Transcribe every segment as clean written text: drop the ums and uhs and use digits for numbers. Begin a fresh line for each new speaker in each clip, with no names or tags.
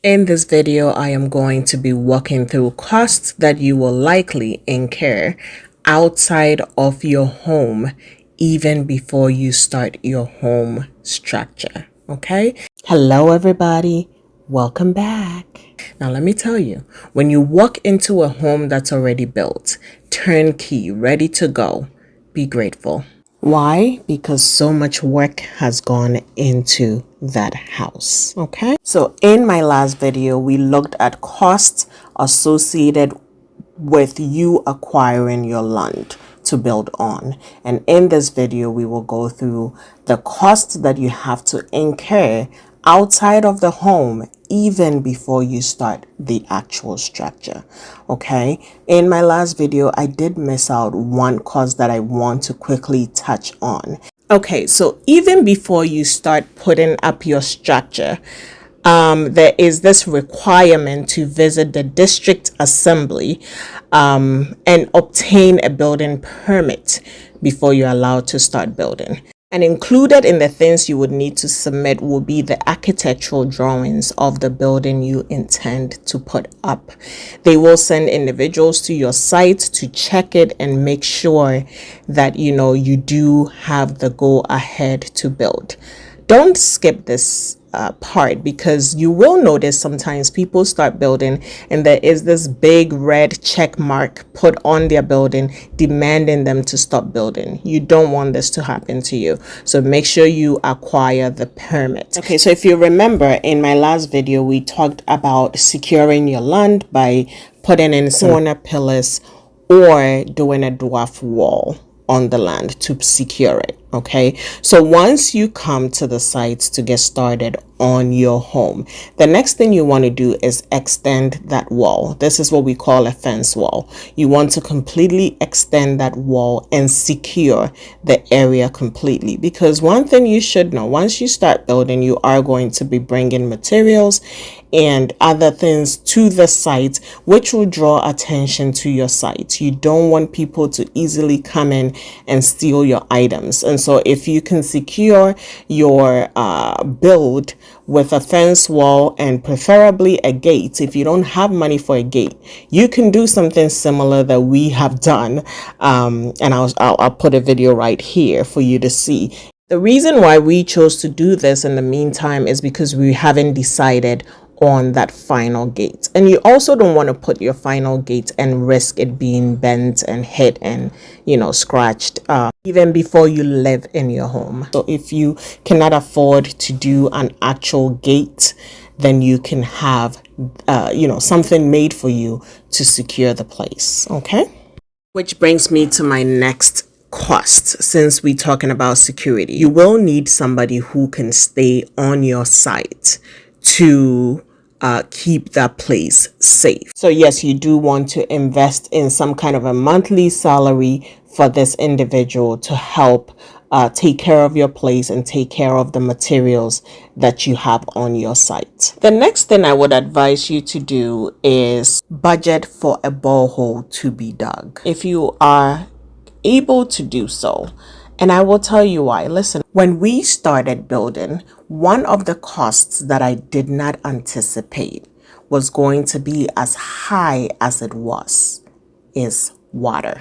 In this video, I am going to be walking through costs that you will likely incur outside of your home even before you start your home structure. Okay? Hello, everybody. Welcome back. Now, let me tell you, when you walk into a home that's already built, turnkey, ready to go, be grateful. Why? Because so much work has gone into that house. Okay. So in my last video, we looked at costs associated with you acquiring your land to build on. And in this video, we will go through the costs that you have to incur outside of the home even before you start the actual structure. Okay, in my last video I did miss out one cost that I want to quickly touch on. Okay, so even before you start putting up your structure, there is this requirement to visit the district assembly and obtain a building permit before you're allowed to start building. And included in the things you would need to submit will be the architectural drawings of the building you intend to put up. They will send individuals to your site to check it and make sure that you do have the go ahead to build. Don't skip this part, because you will notice sometimes people start building and there is this big red check mark put on their building demanding them to stop building. You don't want this to happen to you, so make sure you acquire the permit. Okay, so if you remember in my last video we talked about securing your land by putting in some corner pillars or doing a dwarf wall on the land to secure it. Okay, so once you come to the site to get started on your home, the next thing you want to do is extend that wall. This is what we call a fence wall. You want to completely extend that wall and secure the area completely, because one thing you should know, once you start building, you are going to be bringing materials and other things to the site which will draw attention to your site. You don't want people to easily come in and steal your items. And so if you can secure your build with a fence wall and preferably a gate, if you don't have money for a gate, you can do something similar that we have done. And I'll put a video right here for you to see. The reason why we chose to do this in the meantime is because we haven't decided on that final gate, and you also don't want to put your final gate and risk it being bent and hit and scratched even before you live in your home. So if you cannot afford to do an actual gate, then you can have something made for you to secure the place. Okay, which brings me to my next cost. Since we're talking about security, you will need somebody who can stay on your site to keep that place safe. So yes, you do want to invest in some kind of a monthly salary for this individual to help take care of your place and take care of the materials that you have on your site. The next thing I would advise you to do is budget for a borehole to be dug if you are able to do so. And I will tell you why. Listen, when we started building, one of the costs that I did not anticipate was going to be as high as it was is water.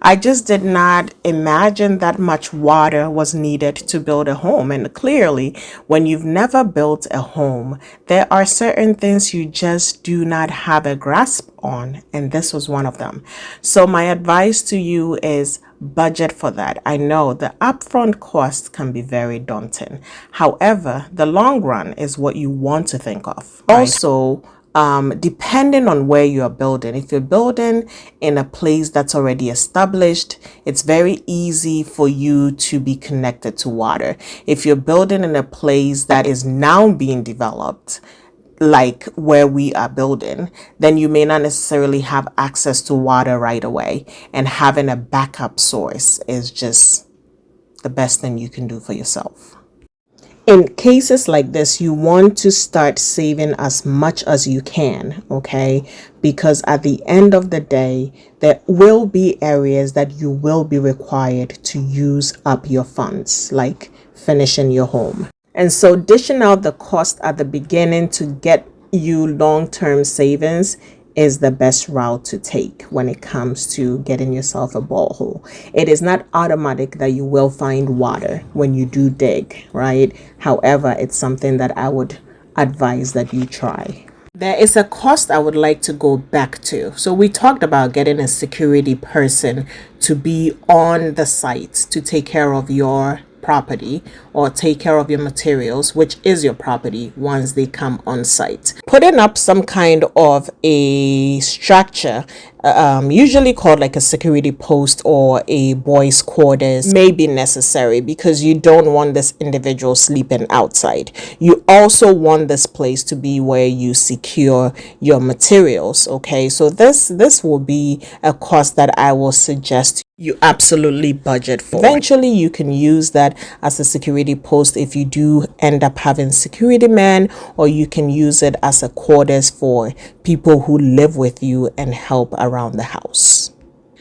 I just did not imagine that much water was needed to build a home. And clearly, when you've never built a home, there are certain things you just do not have a grasp on. And this was one of them. So my advice to you is budget for that. I know the upfront cost can be very daunting. However, the long run is what you want to think of. Right? Also, depending on where you are building, if you're building in a place that's already established, it's very easy for you to be connected to water. If you're building in a place that is now being developed, like where we are building, then you may not necessarily have access to water right away, and having a backup source is just the best thing you can do for yourself. In cases like this, you want to start saving as much as you can, okay? Because at the end of the day, there will be areas that you will be required to use up your funds, like finishing your home. And so dishing out the cost at the beginning to get you long-term savings is the best route to take when it comes to getting yourself a borehole. It is not automatic that you will find water when you do dig, right? However, it's something that I would advise that you try. There is a cost I would like to go back to. So we talked about getting a security person to be on the site to take care of your property or take care of your materials, which is your property, once they come on site. Putting up some kind of a structure, usually called like a security post or a boys quarters, may be necessary because you don't want this individual sleeping outside. You also want this place to be where you secure your materials. Okay, so this will be a cost that I will suggest you absolutely budget for. Eventually you can use that as a security post if you do end up having security men, or you can use it as a quarters for people who live with you and help around the house.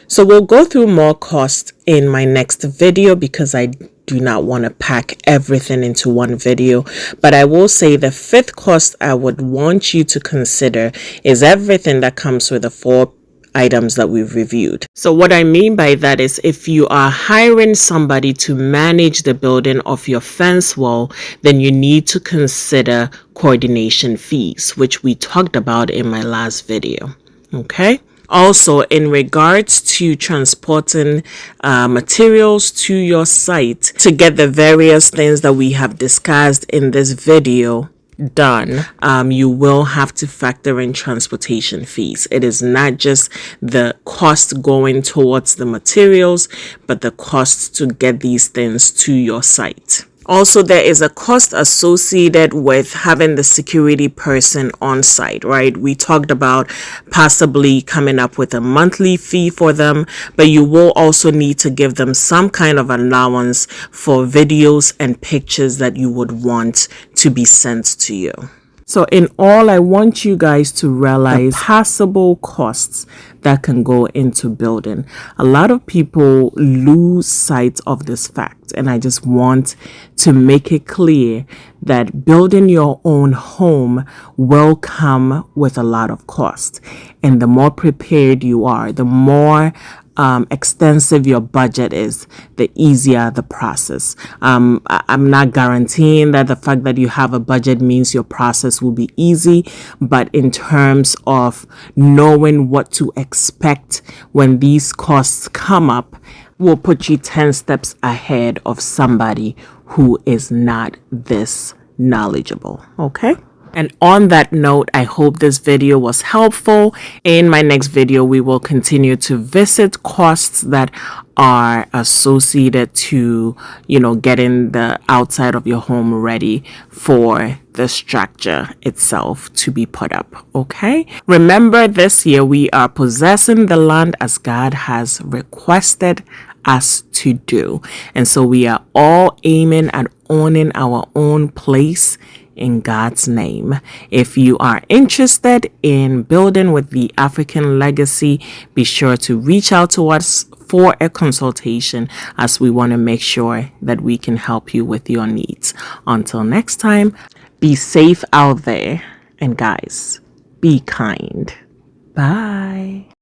So we'll go through more costs in my next video because I do not want to pack everything into one video. But I will say the fifth cost I would want you to consider is everything that comes with the 4 items that we've reviewed. So what I mean by that is, if you are hiring somebody to manage the building of your fence wall, then you need to consider coordination fees, which we talked about in my last video. Okay. Also, in regards to transporting materials to your site to get the various things that we have discussed in this video done, you will have to factor in transportation fees. It is not just the cost going towards the materials, but the cost to get these things to your site. Also, there is a cost associated with having the security person on site, right? We talked about possibly coming up with a monthly fee for them, but you will also need to give them some kind of allowance for videos and pictures that you would want to be sent to you. So in all, I want you guys to realize the possible costs that can go into building. A lot of people lose sight of this fact, and I just want to make it clear that building your own home will come with a lot of cost. And the more prepared you are, the more extensive your budget is, the easier the process. I'm not guaranteeing that the fact that you have a budget means your process will be easy, but in terms of knowing what to expect when these costs come up, will put you 10 steps ahead of somebody who is not this knowledgeable. Okay? And on that note, I hope this video was helpful. In my next video, we will continue to visit costs that are associated to, getting the outside of your home ready for the structure itself to be put up. Okay. Remember, this year we are possessing the land as God has requested us to do. And so we are all aiming at owning our own place in God's name. If you are interested in building with the African legacy, be sure to reach out to us for a consultation, as we want to make sure that we can help you with your needs. Until next time, be safe out there, and guys, be kind. Bye.